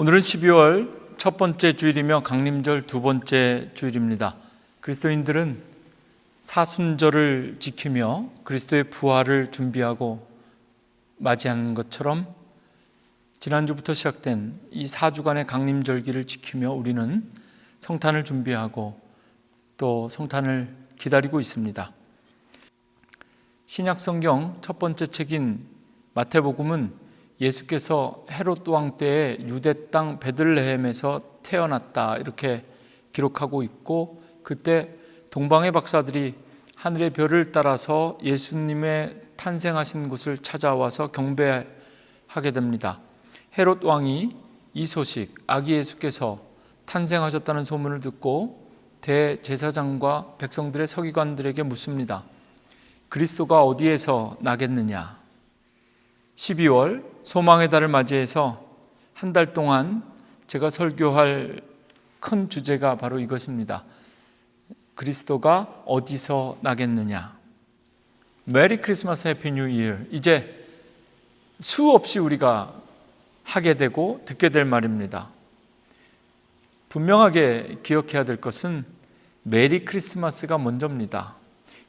오늘은 12월 첫 번째 주일이며 강림절 두 번째 주일입니다. 그리스도인들은 사순절을 지키며 그리스도의 부활을 준비하고 맞이하는 것처럼 지난주부터 시작된 이 4주간의 강림절기를 지키며 우리는 성탄을 준비하고 또 성탄을 기다리고 있습니다. 신약 성경 첫 번째 책인 마태복음은 예수께서 헤롯 왕 때에 유대 땅 베들레헴에서 태어났다 이렇게 기록하고 있고, 그때 동방의 박사들이 하늘의 별을 따라서 예수님의 탄생하신 곳을 찾아와서 경배하게 됩니다. 헤롯 왕이 이 소식, 아기 예수께서 탄생하셨다는 소문을 듣고 대제사장과 백성들의 서기관들에게 묻습니다. 그리스도가 어디에서 나겠느냐? 12월 소망의 달을 맞이해서 한 달 동안 제가 설교할 큰 주제가 바로 이것입니다. 그리스도가 어디서 나겠느냐? 메리 크리스마스 해피 뉴 이어. 이제 수없이 우리가 하게 되고 듣게 될 말입니다. 분명하게 기억해야 될 것은 메리 크리스마스가 먼저입니다.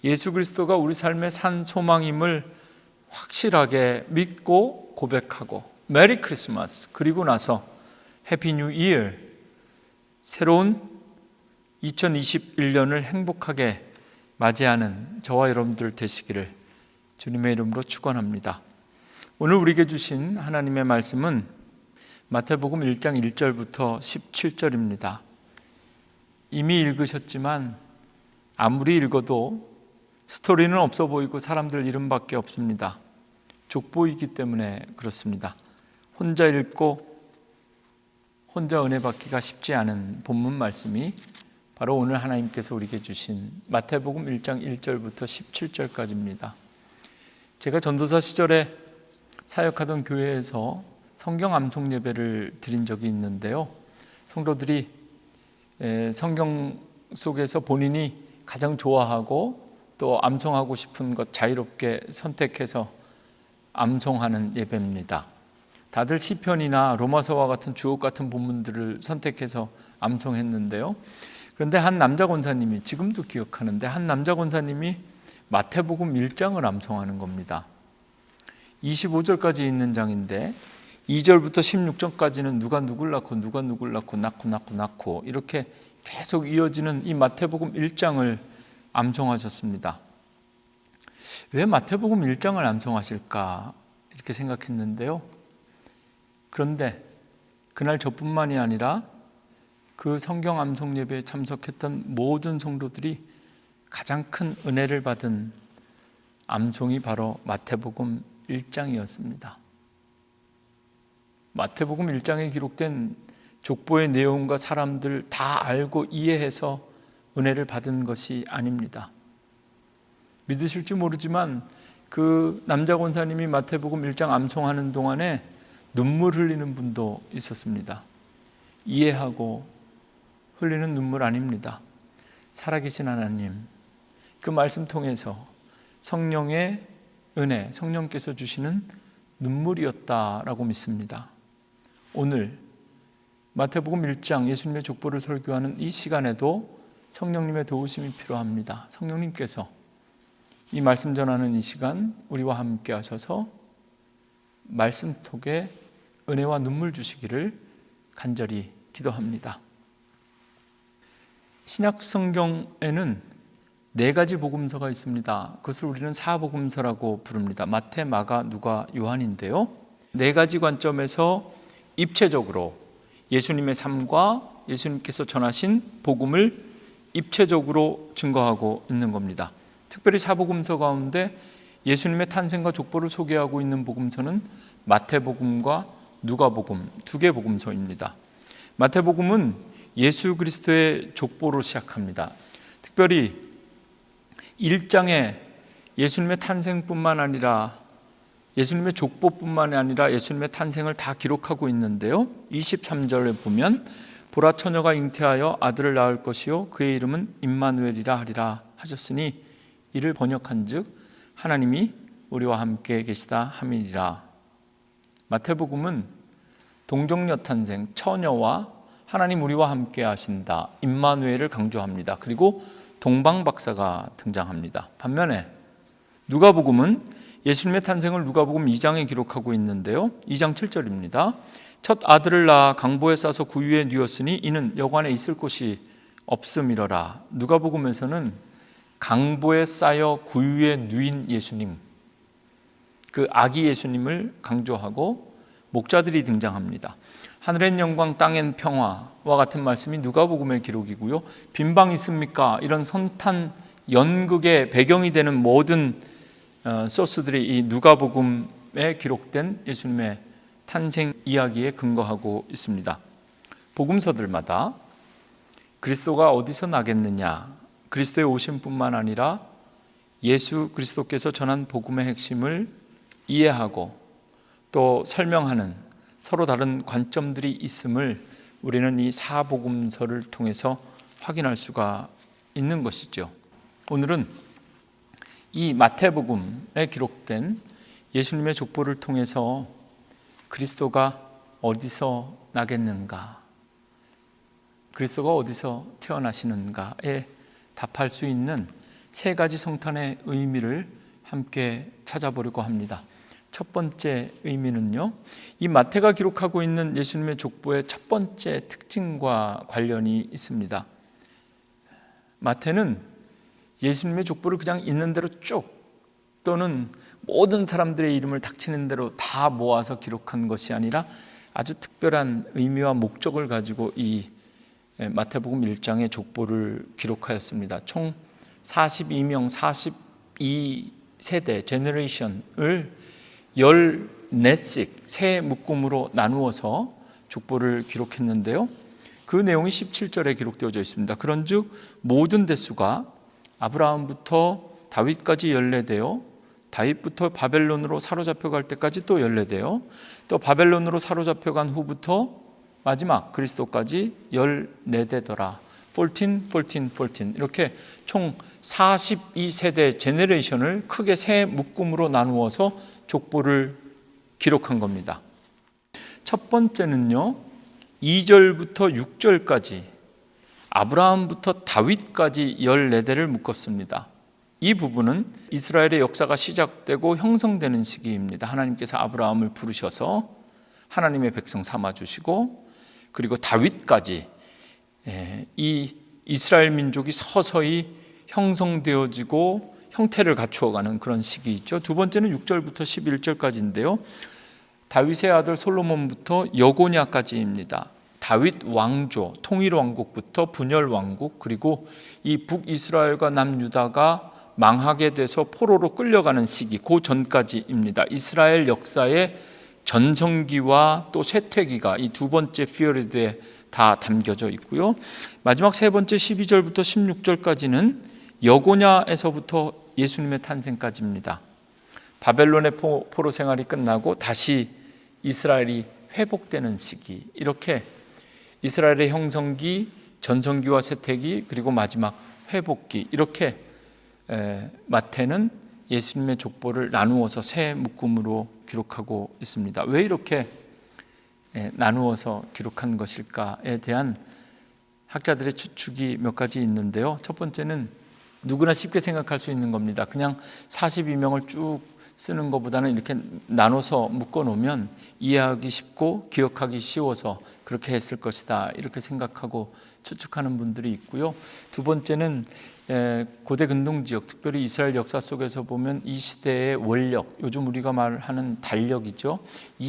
예수 그리스도가 우리 삶의 산 소망임을 확실하게 믿고 고백하고 메리 크리스마스, 그리고 나서 해피 뉴 이어, 새로운 2021년을 행복하게 맞이하는 저와 여러분들 되시기를 주님의 이름으로 축원합니다. 오늘 우리에게 주신 하나님의 말씀은 마태복음 1장 1절부터 17절입니다. 이미 읽으셨지만 아무리 읽어도 스토리는 없어 보이고 사람들 이름밖에 없습니다. 족보이기 때문에 그렇습니다. 혼자 읽고 혼자 은혜 받기가 쉽지 않은 본문 말씀이 바로 오늘 하나님께서 우리에게 주신 마태복음 1장 1절부터 17절까지입니다. 제가 전도사 시절에 사역하던 교회에서 성경 암송 예배를 드린 적이 있는데요. 성도들이 성경 속에서 본인이 가장 좋아하고 또 암송하고 싶은 것 자유롭게 선택해서 암송하는 예배입니다. 다들 시편이나 로마서와 같은 주옥 같은 본문들을 선택해서 암송했는데요. 그런데 한 남자 권사님이, 지금도 기억하는데, 한 남자 권사님이 마태복음 1장을 암송하는 겁니다. 25절까지 있는 장인데 2절부터 16절까지는 누가 누굴 낳고 누가 누굴 낳고 이렇게 계속 이어지는 이 마태복음 1장을 암송하셨습니다. 왜 마태복음 1장을 암송하실까 이렇게 생각했는데요. 그런데 그날 저뿐만이 아니라 그 성경 암송 예배에 참석했던 모든 성도들이 가장 큰 은혜를 받은 암송이 바로 마태복음 1장이었습니다. 마태복음 1장에 기록된 족보의 내용과 사람들 다 알고 이해해서 은혜를 받은 것이 아닙니다. 믿으실지 모르지만 그 남자 권사님이 마태복음 1장 암송하는 동안에 눈물 흘리는 분도 있었습니다. 이해하고 흘리는 눈물 아닙니다. 살아계신 하나님, 그 말씀 통해서 성령의 은혜, 성령께서 주시는 눈물이었다라고 믿습니다. 오늘 마태복음 1장 예수님의 족보를 설교하는 이 시간에도 성령님의 도우심이 필요합니다. 성령님께서 이 말씀 전하는 이 시간 우리와 함께 하셔서 말씀 속에 은혜와 눈물 주시기를 간절히 기도합니다. 신약 성경에는 4가지 복음서가 있습니다. 그것을 우리는 사복음서라고 부릅니다. 마태, 마가, 누가, 요한인데요. 4가지 관점에서 입체적으로 예수님의 삶과 예수님께서 전하신 복음을 입체적으로 증거하고 있는 겁니다. 특별히 사복음서 가운데 예수님의 탄생과 족보를 소개하고 있는 복음서는 마태복음과 누가복음 2개 복음서입니다. 마태복음은 예수 그리스도의 족보로 시작합니다. 특별히 1장에 예수님의 탄생뿐만 아니라 예수님의 족보뿐만 아니라 예수님의 탄생을 다 기록하고 있는데요. 23절에 보면 보라 처녀가 잉태하여 아들을 낳을 것이요 그의 이름은 임마누엘이라 하리라 하셨으니 이를 번역한즉 하나님이 우리와 함께 계시다 함이니라. 마태복음은 동정녀 탄생, 처녀와 하나님 우리와 함께 하신다, 임마누엘을 강조합니다. 그리고 동방박사가 등장합니다. 반면에 누가복음은 예수님의 탄생을 누가복음 2장에 기록하고 있는데요. 2장 7절입니다. 첫 아들을 낳아 강보에 싸서 구유에 뉘었으니 이는 여관에 있을 곳이 없음이러라. 누가복음에서는 강보에 쌓여 구유에 누인 예수님, 그 아기 예수님을 강조하고 목자들이 등장합니다. 하늘엔 영광 땅엔 평화와 같은 말씀이 누가복음의 기록이고요. 빈방 있습니까? 이런 선탄 연극의 배경이 되는 모든 소스들이 이 누가복음에 기록된 예수님의 탄생 이야기에 근거하고 있습니다. 복음서들마다 그리스도가 어디서 나겠느냐, 그리스도의 오심뿐만 아니라 예수 그리스도께서 전한 복음의 핵심을 이해하고 또 설명하는 서로 다른 관점들이 있음을 우리는 이 사복음서를 통해서 확인할 수가 있는 것이죠. 오늘은 이 마태복음에 기록된 예수님의 족보를 통해서 그리스도가 어디서 나겠는가, 그리스도가 어디서 태어나시는가에 답할 수 있는 세 가지 성탄의 의미를 함께 찾아보려고 합니다. 첫 번째 의미는요, 이 마태가 기록하고 있는 예수님의 족보의 첫 번째 특징과 관련이 있습니다. 마태는 예수님의 족보를 그냥 있는 대로 쭉, 또는 모든 사람들의 이름을 닥치는 대로 다 모아서 기록한 것이 아니라 아주 특별한 의미와 목적을 가지고 이 마태복음 1장의 족보를 기록하였습니다. 총 42명 42세대 제너레이션을 14씩 세 묶음으로 나누어서 족보를 기록했는데요. 그 내용이 17절에 기록되어져 있습니다. 그런즉 모든 대수가 아브라함부터 다윗까지 14대요, 다윗부터 바벨론으로 사로잡혀 갈 때까지 또 14대요, 또 바벨론으로 사로잡혀 간 후부터 마지막 그리스도까지 14대더라. 14 이렇게 총 42세대 제너레이션을 크게 세 묶음으로 나누어서 족보를 기록한 겁니다. 첫 번째는요, 2절부터 6절까지 아브라함부터 다윗까지 14대를 묶었습니다. 이 부분은 이스라엘의 역사가 시작되고 형성되는 시기입니다. 하나님께서 아브라함을 부르셔서 하나님의 백성 삼아주시고, 그리고 다윗까지 이 이스라엘 민족이 서서히 형성되어지고 형태를 갖추어가는 그런 시기있죠. 두 번째는 6절부터 11절까지인데요. 다윗의 아들 솔로몬부터 여고냐까지입니다. 다윗 왕조, 통일 왕국부터 분열 왕국, 그리고 이 북이스라엘과 남유다가 망하게 돼서 포로로 끌려가는 시기, 그 전까지입니다. 이스라엘 역사의 전성기와 또 쇠퇴기가 이 두 번째 피어리드에 다 담겨져 있고요. 마지막 세 번째 12절부터 16절까지는 여고냐에서부터 예수님의 탄생까지입니다. 바벨론의 포로 생활이 끝나고 다시 이스라엘이 회복되는 시기, 이렇게 이스라엘의 형성기, 전성기와 쇠퇴기, 그리고 마지막 회복기, 이렇게 마태는 예수님의 족보를 나누어서 세 묶음으로 기록하고 있습니다. 왜 이렇게 나누어서 기록한 것일까에 대한 학자들의 추측이 몇 가지 있는데요. 첫 번째는 누구나 쉽게 생각할 수 있는 겁니다. 그냥 42명을 쭉 쓰는 것보다는 이렇게 나눠서 묶어놓으면 이해하기 쉽고 기억하기 쉬워서 그렇게 했을 것이다, 이렇게 생각하고 추측하는 분들이 있고요. 두 번째는 고대 근동지역, 특별히 이스라엘 역사 속에서 보면 이 시대의 원력, 요즘 우리가 말하는 달력이죠.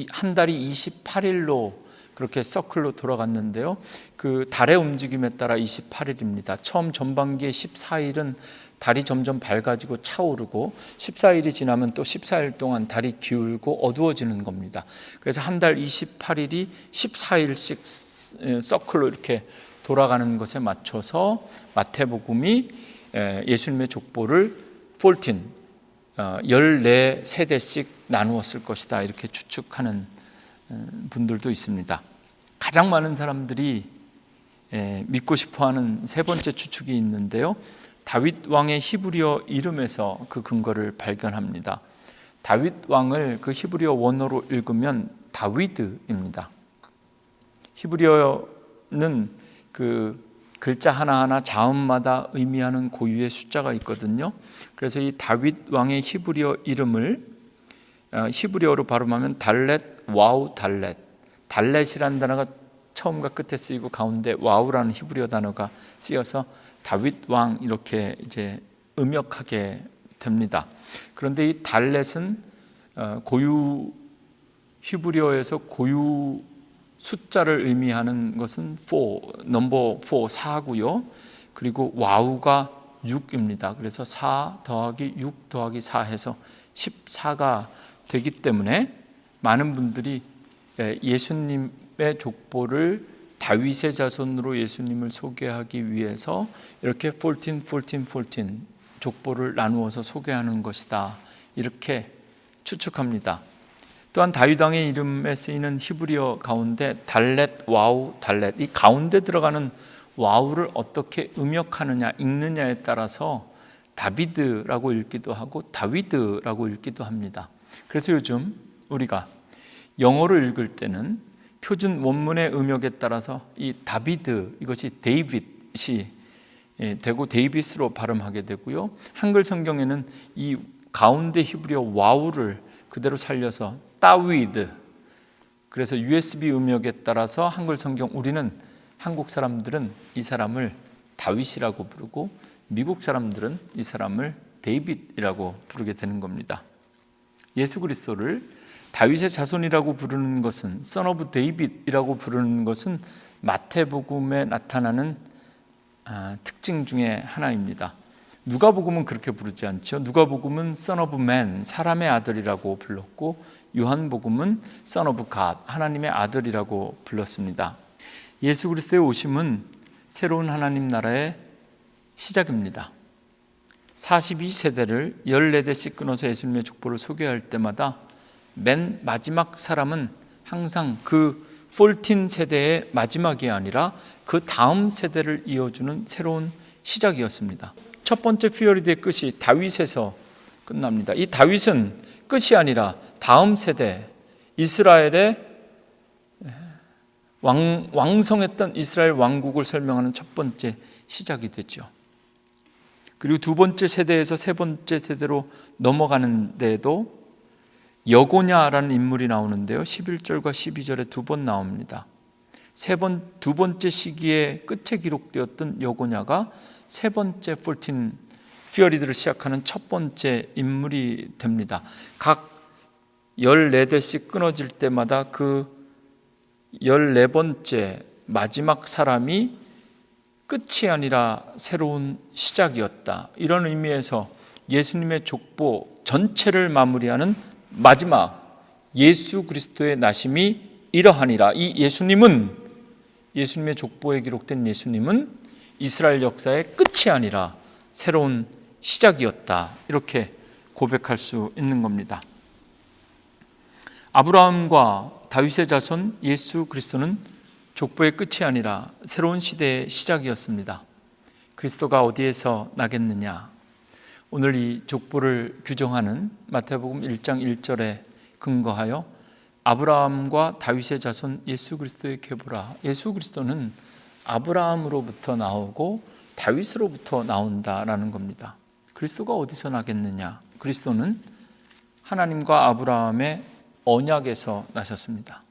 한 달이 28일로 그렇게 서클로 돌아갔는데요. 그 달의 움직임에 따라 28일입니다. 처음 전반기에 14일은 달이 점점 밝아지고 차오르고 14일이 지나면 또 14일 동안 달이 기울고 어두워지는 겁니다. 그래서 한 달 28일이 14일씩 서클로 이렇게 돌아가는 것에 맞춰서 마태복음이 예수님의 족보를 14세대씩 나누었을 것이다, 이렇게 추측하는 분들도 있습니다. 가장 많은 사람들이 믿고 싶어하는 세 번째 추측이 있는데요. 다윗 왕의 히브리어 이름에서 그 근거를 발견합니다. 다윗 왕을 그 히브리어 원어로 읽으면 다위드입니다. 히브리어는 그 글자 하나하나 자음마다 의미하는 고유의 숫자가 있거든요. 그래서 이 다윗 왕의 히브리어 이름을 히브리어로 발음하면 달렛 와우 달렛. 달렛이라는 단어가 처음과 끝에 쓰이고 가운데 와우라는 히브리어 단어가 쓰여서 다윗 왕 이렇게 이제 음역하게 됩니다. 그런데 이 달렛은 고유 히브리어에서 고유 숫자를 의미하는 것은 4, 넘버 4, 4고요. 그리고 와우가 6입니다. 그래서 4 더하기 6 더하기 4 해서 14가 되기 때문에 많은 분들이 예수님의 족보를 다윗의 자손으로 예수님을 소개하기 위해서 이렇게 14 족보를 나누어서 소개하는 것이다, 이렇게 추측합니다. 또한 다윗 왕의 이름에 쓰이는 히브리어 가운데 달렛, 와우, 달렛, 이 가운데 들어가는 와우를 어떻게 음역하느냐, 읽느냐에 따라서 다비드라고 읽기도 하고 다위드라고 읽기도 합니다. 그래서 요즘 우리가 영어로 읽을 때는 표준 원문의 음역에 따라서 이 다비드, 이것이 데이빗이 되고 데이빗으로 발음하게 되고요. 한글 성경에는 이 가운데 히브리어 와우를 그대로 살려서 따위드, 그래서 USB 음역에 따라서 한글 성경, 우리는 한국 사람들은 이 사람을 다윗이라고 부르고 미국 사람들은 이 사람을 데이빗이라고 부르게 되는 겁니다. 예수 그리스도를 다윗의 자손이라고 부르는 것은, Son of David이라고 부르는 것은 마태복음에 나타나는 특징 중에 하나입니다. 누가복음은 그렇게 부르지 않죠. 누가복음은 Son of Man, 사람의 아들이라고 불렀고, 요한복음은 Son of God, 하나님의 아들이라고 불렀습니다. 예수 그리스도의 오심은 새로운 하나님 나라의 시작입니다. 42세대를 14대씩 끊어서 예수님의 족보를 소개할 때마다 맨 마지막 사람은 항상 그 14세대의 마지막이 아니라 그 다음 세대를 이어주는 새로운 시작이었습니다. 첫 번째 피어리드의 끝이 다윗에서 끝납니다. 이 다윗은 끝이 아니라 다음 세대, 이스라엘의 왕성했던 이스라엘 왕국을 설명하는 첫 번째 시작이 되죠. 그리고 두 번째 세대에서 세 번째 세대로 넘어가는 데에도 여고냐라는 인물이 나오는데요, 11절과 12절에 두 번 나옵니다. 두 번째 시기의 끝에 기록되었던 여고냐가 세 번째 14 피어리드를 시작하는 첫 번째 인물이 됩니다. 각 14대씩 끊어질 때마다 그 14번째 마지막 사람이 끝이 아니라 새로운 시작이었다, 이런 의미에서 예수님의 족보 전체를 마무리하는 마지막 예수 그리스도의 나심이 이러하니라. 이 예수님의 족보에 기록된 예수님은 이스라엘 역사의 끝이 아니라 새로운 시작이었다, 이렇게 고백할 수 있는 겁니다. 아브라함과 다윗의 자손 예수 그리스도는 족보의 끝이 아니라 새로운 시대의 시작이었습니다. 그리스도가 어디에서 나겠느냐? 오늘 이 족보를 규정하는 마태복음 1장 1절에 근거하여 아브라함과 다윗의 자손 예수 그리스도의 계보라. 예수 그리스도는 아브라함으로부터 나오고 다윗으로부터 나온다라는 겁니다. 그리스도가 어디서 나겠느냐? 그리스도는 하나님과 아브라함의 언약에서 나셨습니다.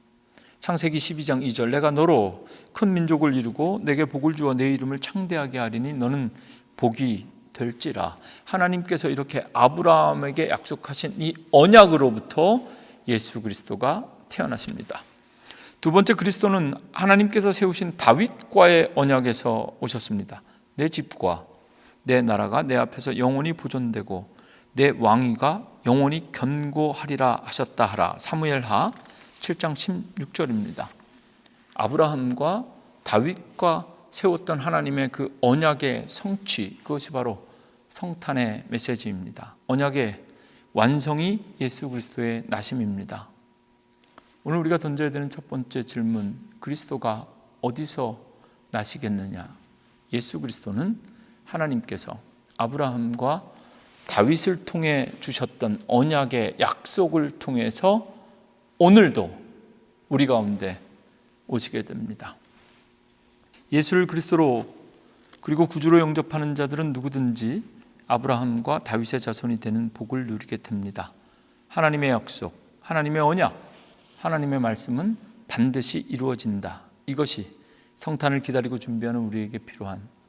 창세기 12장 2절, 내가 너로 큰 민족을 이루고 내게 복을 주어 내 이름을 창대하게 하리니 너는 복이 될지라. 하나님께서 이렇게 아브라함에게 약속하신 이 언약으로부터 예수 그리스도가 태어나십니다. 두 번째, 그리스도는 하나님께서 세우신 다윗과의 언약에서 오셨습니다. 내 집과 내 나라가 내 앞에서 영원히 보존되고 내 왕위가 영원히 견고하리라 하셨다 하라. 사무엘하 7장 16절입니다. 아브라함과 다윗과 세웠던 하나님의 그 언약의 성취, 그것이 바로 성탄의 메시지입니다. 언약의 완성이 예수 그리스도의 나심입니다. 오늘 우리가 던져야 되는 첫 번째 질문, 그리스도가 어디서 나시겠느냐? 예수 그리스도는 하나님께서 아브라함과 다윗을 통해 주셨던 언약의 약속을 통해서 오늘도 우리 가운데 오시게 됩니다. 예수를 그리스도로 그리고 구주로 영접하는 자들은 누구든지 아브라함과 다윗의 자손이 되는 복을 누리게 됩니다. 하나님의 약속, 하나님의 언약, 하나님의 말씀은 반드시 이루어진다. 이것이 성탄을 기다리고 준비하는 우리에게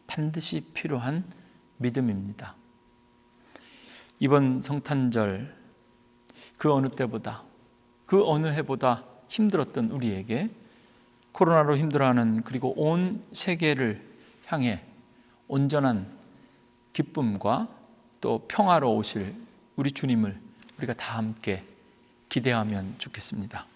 반드시 필요한 믿음입니다. 이번 성탄절 그 어느 때보다, 그 어느 해보다 힘들었던 우리에게, 코로나로 힘들어하는 그리고 온 세계를 향해 온전한 기쁨과 또 평화로 오실 우리 주님을 우리가 다 함께 기대하면 좋겠습니다.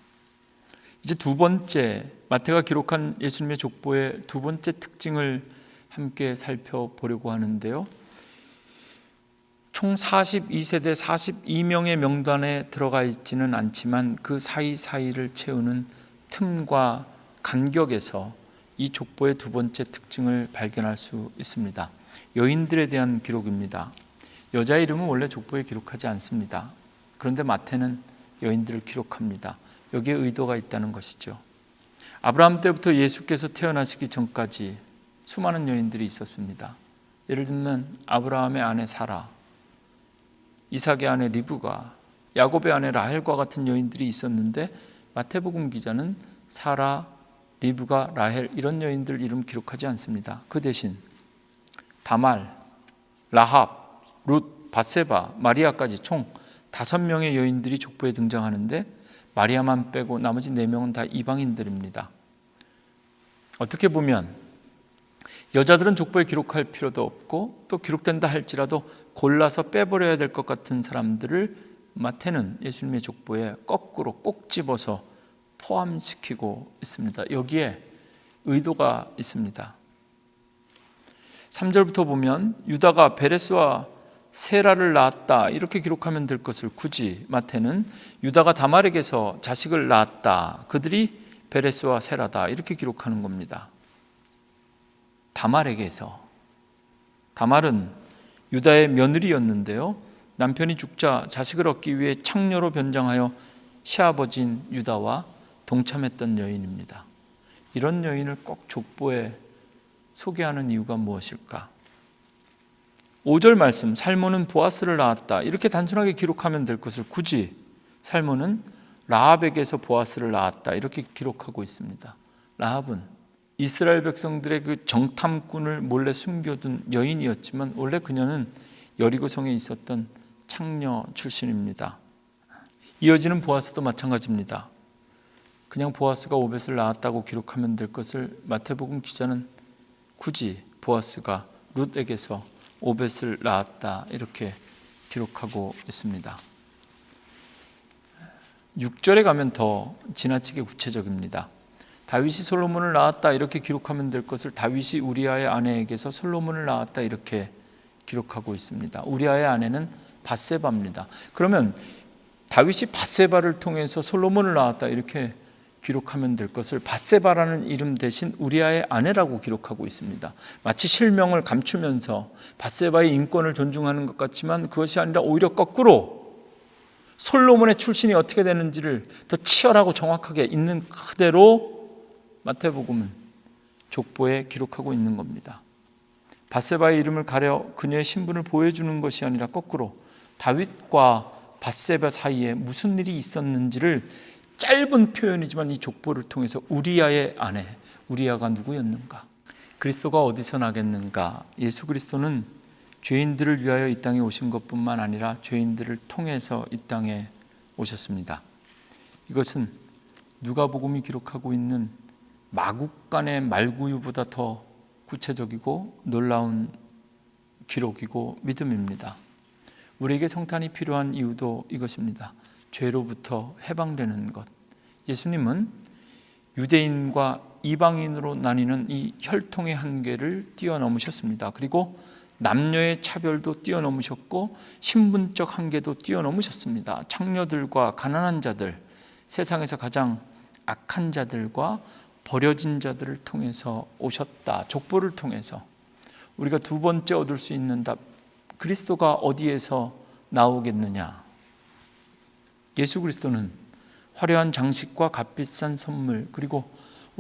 이제 두 번째, 마태가 기록한 예수님의 족보의 두 번째 특징을 함께 살펴보려고 하는데요. 총 42세대 42명의 명단에 들어가 있지는 않지만 그 사이사이를 채우는 틈과 간격에서 이 족보의 두 번째 특징을 발견할 수 있습니다. 여인들에 대한 기록입니다. 여자 이름은 원래 족보에 기록하지 않습니다. 그런데 마태는 여인들을 기록합니다. 여기에 의도가 있다는 것이죠. 아브라함 때부터 예수께서 태어나시기 전까지 수많은 여인들이 있었습니다. 예를 들면 아브라함의 아내 사라, 이삭의 아내 리브가, 야곱의 아내 라헬과 같은 여인들이 있었는데 마태복음 기자는 사라, 리브가, 라헬 이런 여인들 이름 기록하지 않습니다. 그 대신 다말, 라합, 룻, 밧세바, 마리아까지 총 5명의 여인들이 족보에 등장하는데 마리아만 빼고 나머지 4명은 다 이방인들입니다. 어떻게 보면 여자들은 족보에 기록할 필요도 없고 또 기록된다 할지라도 골라서 빼버려야 될 것 같은 사람들을 마태는 예수님의 족보에 거꾸로 꼭 집어서 포함시키고 있습니다. 여기에 의도가 있습니다. 3절부터 보면 유다가 베레스와 세라를 낳았다 이렇게 기록하면 될 것을 굳이 마태는 유다가 다말에게서 자식을 낳았다, 그들이 베레스와 세라다 이렇게 기록하는 겁니다. 다말에게서, 다말은 유다의 며느리였는데요, 남편이 죽자 자식을 얻기 위해 창녀로 변장하여 시아버지인 유다와 동참했던 여인입니다. 이런 여인을 꼭 족보에 소개하는 이유가 무엇일까? 5절 말씀, 살몬은 보아스를 낳았다 이렇게 단순하게 기록하면 될 것을 굳이 살몬은 라합에게서 보아스를 낳았다 이렇게 기록하고 있습니다. 라합은 이스라엘 백성들의 그 정탐꾼을 몰래 숨겨둔 여인이었지만 원래 그녀는 여리고성에 있었던 창녀 출신입니다. 이어지는 보아스도 마찬가지입니다. 그냥 보아스가 오벳을 낳았다고 기록하면 될 것을 마태복음 기자는 굳이 보아스가 룻에게서 오벳을 낳았다 이렇게 기록하고 있습니다. 6절에 가면 더 지나치게 구체적입니다. 다윗이 솔로몬을 낳았다 이렇게 기록하면 될 것을 다윗이 우리아의 아내에게서 솔로몬을 낳았다 이렇게 기록하고 있습니다. 우리아의 아내는 밧세바입니다. 그러면 다윗이 밧세바를 통해서 솔로몬을 낳았다 이렇게 기록하면 될 것을 밧세바라는 이름 대신 우리아의 아내라고 기록하고 있습니다. 마치 실명을 감추면서 밧세바의 인권을 존중하는 것 같지만 그것이 아니라 오히려 거꾸로 솔로몬의 출신이 어떻게 되는지를 더 치열하고 정확하게 있는 그대로 마태복음은 족보에 기록하고 있는 겁니다. 밧세바의 이름을 가려 그녀의 신분을 보여주는 것이 아니라 거꾸로 다윗과 밧세바 사이에 무슨 일이 있었는지를 짧은 표현이지만 이 족보를 통해서 우리아의 아내, 우리아가 누구였는가? 그리스도가 어디서 나겠는가? 예수 그리스도는 죄인들을 위하여 이 땅에 오신 것뿐만 아니라 죄인들을 통해서 이 땅에 오셨습니다. 이것은 누가복음이 기록하고 있는 마국간의 말구유보다 더 구체적이고 놀라운 기록이고 믿음입니다. 우리에게 성탄이 필요한 이유도 이것입니다. 죄로부터 해방되는 것. 예수님은 유대인과 이방인으로 나뉘는 이 혈통의 한계를 뛰어넘으셨습니다. 그리고 남녀의 차별도 뛰어넘으셨고 신분적 한계도 뛰어넘으셨습니다. 창녀들과 가난한 자들, 세상에서 가장 악한 자들과 버려진 자들을 통해서 오셨다. 족보를 통해서 우리가 두 번째 얻을 수 있는 답, 그리스도가 어디에서 나오겠느냐? 예수 그리스도는 화려한 장식과 값비싼 선물 그리고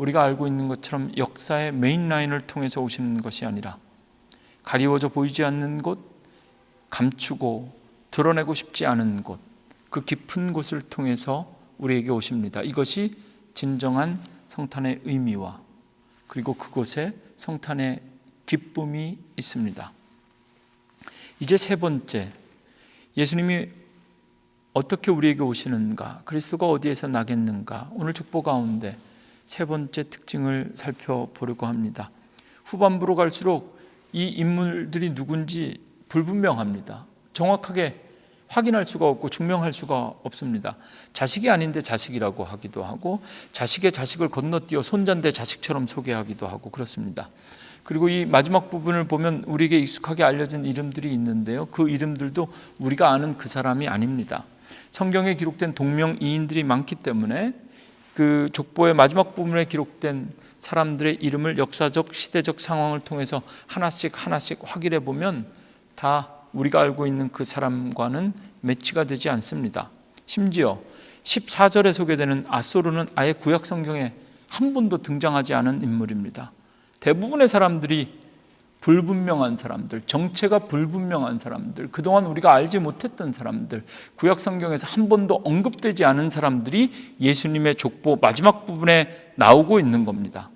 우리가 알고 있는 것처럼 역사의 메인 라인을 통해서 오시는 것이 아니라 가리워져 보이지 않는 곳, 감추고 드러내고 싶지 않은 곳, 그 깊은 곳을 통해서 우리에게 오십니다. 이것이 진정한 성탄의 의미와 그리고 그곳에 성탄의 기쁨이 있습니다. 이제 세 번째, 예수님이 어떻게 우리에게 오시는가, 그리스도가 어디에서 나겠는가, 오늘 족보 가운데 세 번째 특징을 살펴보려고 합니다. 후반부로 갈수록 이 인물들이 누군지 불분명합니다. 정확하게 확인할 수가 없고 증명할 수가 없습니다. 자식이 아닌데 자식이라고 하기도 하고, 자식의 자식을 건너뛰어 손자인데 자식처럼 소개하기도 하고 그렇습니다. 그리고 이 마지막 부분을 보면 우리에게 익숙하게 알려진 이름들이 있는데요, 그 이름들도 우리가 아는 그 사람이 아닙니다. 성경에 기록된 동명이인들이 많기 때문에 그 족보의 마지막 부분에 기록된 사람들의 이름을 역사적, 시대적 상황을 통해서 하나씩 확인해 보면 다 우리가 알고 있는 그 사람과는 매치가 되지 않습니다. 심지어 14절에 소개되는 아소르는 아예 구약 성경에 한 번도 등장하지 않은 인물입니다. 대부분의 사람들이 불분명한 사람들, 정체가 불분명한 사람들, 그동안 우리가 알지 못했던 사람들, 구약 성경에서 한 번도 언급되지 않은 사람들이 예수님의 족보 마지막 부분에 나오고 있는 겁니다.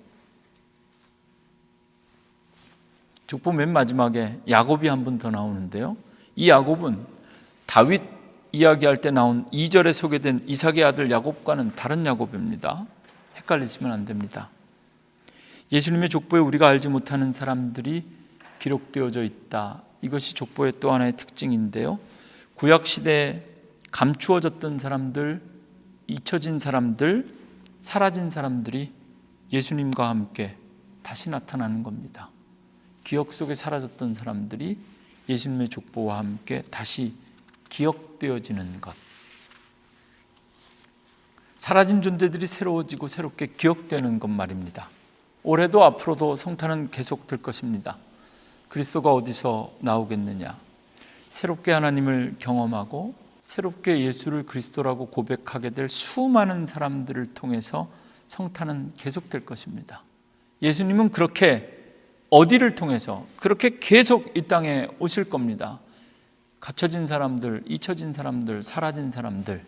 족보 맨 마지막에 야곱이 한 번 더 나오는데요, 이 야곱은 다윗 이야기할 때 나온 2절에 소개된 이삭의 아들 야곱과는 다른 야곱입니다. 헷갈리시면 안 됩니다. 예수님의 족보에 우리가 알지 못하는 사람들이 기록되어져 있다. 이것이 족보의 또 하나의 특징인데요, 구약시대에 감추어졌던 사람들, 잊혀진 사람들, 사라진 사람들이 예수님과 함께 다시 나타나는 겁니다. 기억 속에 사라졌던 사람들이 예수님의 족보와 함께 다시 기억되어지는 것, 사라진 존재들이 새로워지고 새롭게 기억되는 것 말입니다. 올해도 앞으로도 성탄은 계속될 것입니다. 그리스도가 어디서 나오겠느냐, 새롭게 하나님을 경험하고 새롭게 예수를 그리스도라고 고백하게 될 수많은 사람들을 통해서 성탄은 계속될 것입니다. 예수님은 그렇게 어디를 통해서 그렇게 계속 이 땅에 오실 겁니다. 갇혀진 사람들, 잊혀진 사람들, 사라진 사람들,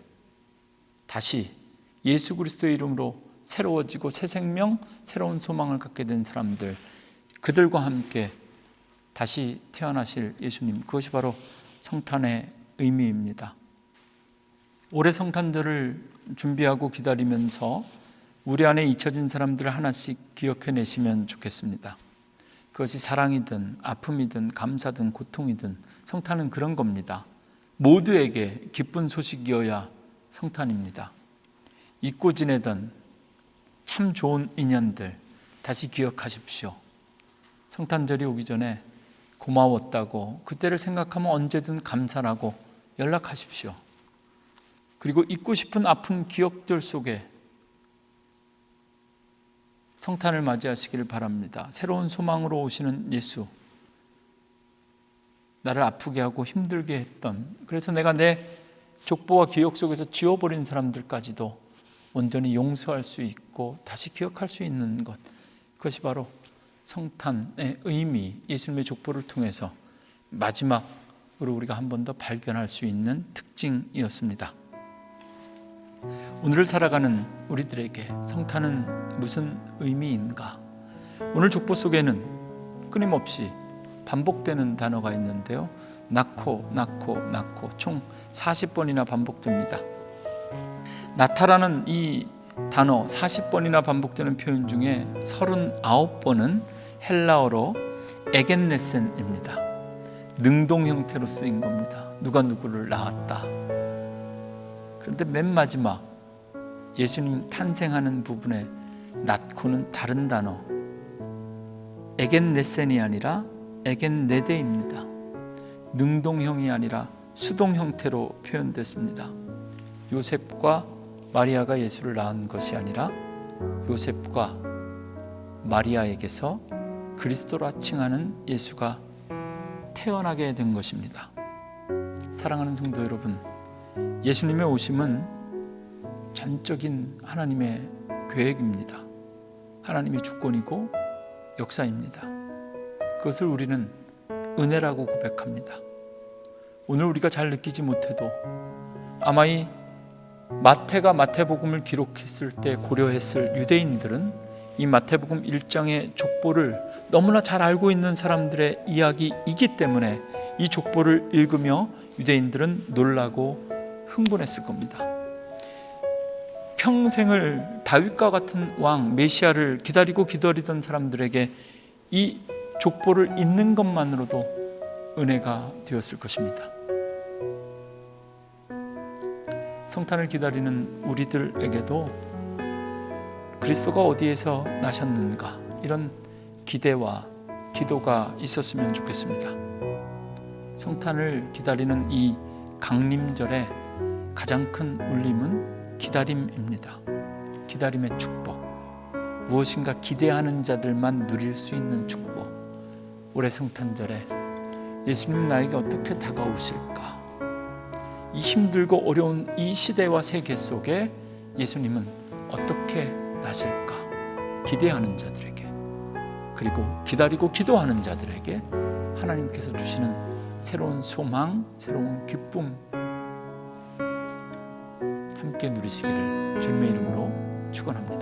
다시 예수 그리스도의 이름으로 새로워지고 새 생명, 새로운 소망을 갖게 된 사람들, 그들과 함께 다시 태어나실 예수님, 그것이 바로 성탄의 의미입니다. 올해 성탄절을 준비하고 기다리면서 우리 안에 잊혀진 사람들을 하나씩 기억해내시면 좋겠습니다. 그것이 사랑이든 아픔이든 감사든 고통이든 성탄은 그런 겁니다. 모두에게 기쁜 소식이어야 성탄입니다. 잊고 지내던 참 좋은 인연들 다시 기억하십시오. 성탄절이 오기 전에 고마웠다고, 그때를 생각하면 언제든 감사라고 연락하십시오. 그리고 잊고 싶은 아픈 기억들 속에 성탄을 맞이하시길 바랍니다. 새로운 소망으로 오시는 예수, 나를 아프게 하고 힘들게 했던, 그래서 내가 내 족보와 기억 속에서 지워버린 사람들까지도 온전히 용서할 수 있고 다시 기억할 수 있는 것, 그것이 바로 성탄의 의미, 예수님의 족보를 통해서 마지막으로 우리가 한 번 더 발견할 수 있는 특징이었습니다. 오늘을 살아가는 우리들에게 성탄은 무슨 의미인가? 오늘 족보 속에는 끊임없이 반복되는 단어가 있는데요, 낳고 총 40번이나 반복됩니다. 나타라는 이 단어 40번이나 반복되는 표현 중에 39번은 헬라어로 에겐네센입니다. 능동 형태로 쓰인 겁니다. 누가 누구를 낳았다. 그런데 맨 마지막 예수님 탄생하는 부분에 낳고는 다른 단어 에겐네센이 아니라 에겐네데입니다. 능동형이 아니라 수동 형태로 표현됐습니다. 요셉과 마리아가 예수를 낳은 것이 아니라 요셉과 마리아에게서 그리스도라 칭하는 예수가 태어나게 된 것입니다. 사랑하는 성도 여러분, 예수님의 오심은 전적인 하나님의 계획입니다. 하나님의 주권이고 역사입니다. 그것을 우리는 은혜라고 고백합니다. 오늘 우리가 잘 느끼지 못해도 아마 이 마태가 마태복음을 기록했을 때 고려했을 유대인들은 이 마태복음 1장의 족보를 너무나 잘 알고 있는 사람들의 이야기이기 때문에 이 족보를 읽으며 유대인들은 놀라고 흥분했을 겁니다. 평생을 다윗과 같은 왕 메시아를 기다리던 사람들에게 이 족보를 읽는 것만으로도 은혜가 되었을 것입니다. 성탄을 기다리는 우리들에게도 그리스도가 어디에서 나셨는가 이런 기대와 기도가 있었으면 좋겠습니다. 성탄을 기다리는 이 강림절의 가장 큰 울림은 기다림입니다. 기다림의 축복, 무엇인가 기대하는 자들만 누릴 수 있는 축복. 올해 성탄절에 예수님 나에게 어떻게 다가오실까? 이 힘들고 어려운 이 시대와 세계 속에 예수님은 어떻게 나실까? 기대하는 자들에게, 그리고 기다리고 기도하는 자들에게 하나님께서 주시는 새로운 소망, 새로운 기쁨 함께 누리시기를 주님의 이름으로 축원합니다.